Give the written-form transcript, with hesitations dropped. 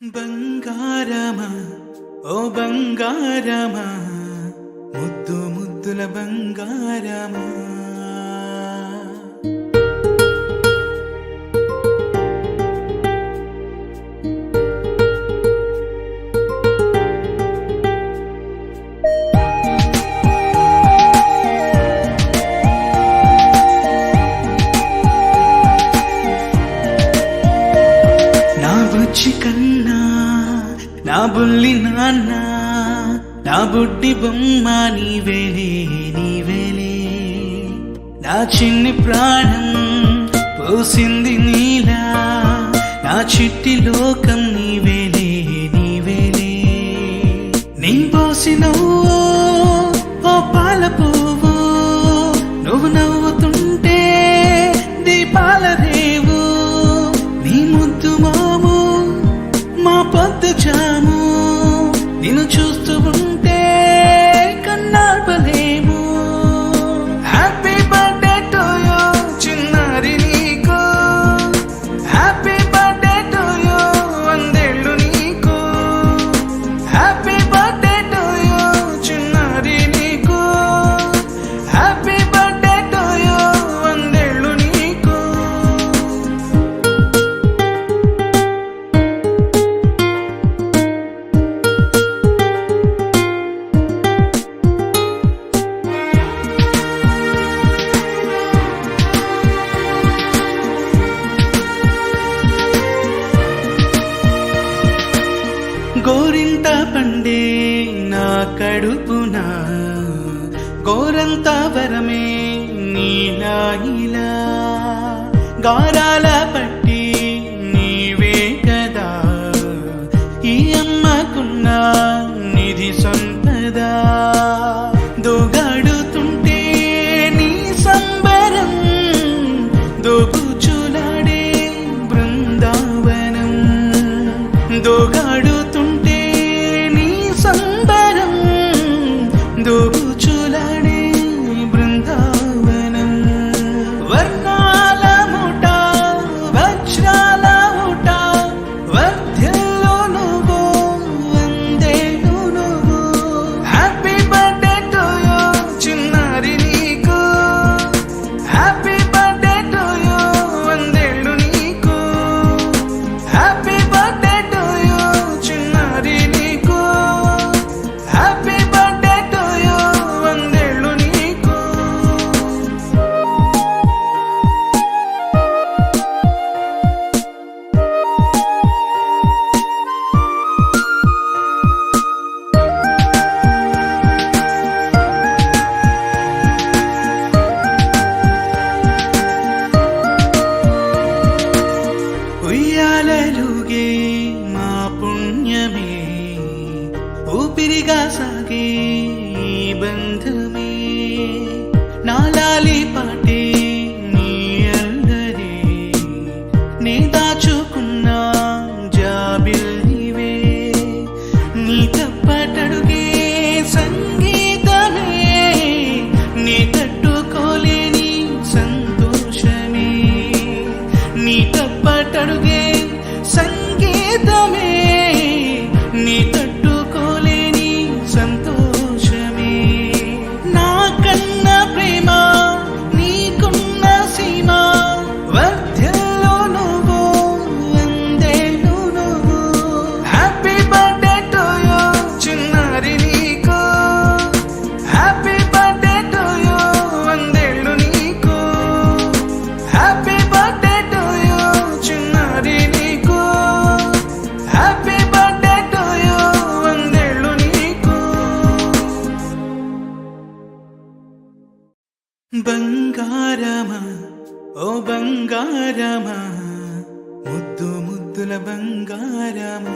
బంగారమా ఓ బంగారమా ముద్దు ముద్దుల బంగారమా నా బుజ్జి కన్నా నా బుల్లి నాన్న నా బుడ్డి బొమ్మ నీవేలే నీవేలే నా చిన్ని ప్రాణం పోసింది నీలా నా చిట్టి లోకం నీవేలే నీవేలే నీ పోసినవో ఓ పాల పువ్వు నువ్వు నవ్వుతుంటే దీపాల రేవు నీ ముద్దు మాము మా పొద్దు జాము నిన్ను చూస్తూ ఉంటే కన్నార్పలేము. హ్యాపీ బర్త్డే టు యూ చిన్నారి నీకు, హ్యాపీ బర్త్డే టు యూ వందేళ్ళు నీకు, హ్యాపీ బర్త్డే టు యూ చిన్నారి నీకు, హ్యాపీ బర్త్డే టు యూ వందేళ్ళు నీకు. గోరింట పండే నా కడుపున గోరంత వరమే నీలా ఇలా గారాల పట్టి నీవే కదా ఈ అమ్మకున్న నిధి సంపద దోగాడుతుంటే నీ సంబరం దోబుచులాడే బృందావనం దోగాడుతుంటే నీ సంబరం దోబుచులాడే బృందావనం వర్ణాల ముఠ వజ్రాల ముఠ వర్ధ్యల్లో నువ్వు వందేళ్ళు నువ్వు. హ్యాపీ బర్త్డే టు యూ చిన్నారి నీకు, హ్యాపీ బర్త్డే టు యూ వందేళ్ళు నీకు, హ్యాపీ బర్త్డే టు యూ చిన్నారి నీకు, హ్యాపీ బర్త్డే టు యూ వందేళ్ళు నీకు. ఉయ్యాలలుగే మా పుణ్యమే ఊపిరిగా సాగే ఈ బంధమే నాలాలి పాటే నీ అల్లరే నే దాచుకున్న జాబిల్లివే నీ తప్పటడుగే సంగీతమే నీ తట్టుకోలేని సంతోషమే నీ తప్పటడుగే సంగీతమే నీ తట్టుకోలేని సంతోషమే నా కన్న ప్రేమ నీకున్న సీమ వర్ధ్యల్లో నువ్వు వందేళ్ళు నువ్వు. హ్యాపీ బర్త్డే టు యూ చిన్నారి నీకు, హ్యాపీ బర్త్డే టు యూ వందేళ్ళు నీకు, హ్యాపీ బర్త్డే టు యూ చిన్నారి నీకు, హ్యాపీ బర్త్డే టు యూ వందేళ్ళు నీకు. బంగారమా ఓ బంగారమా ముద్దు ముద్దుల బంగారమా.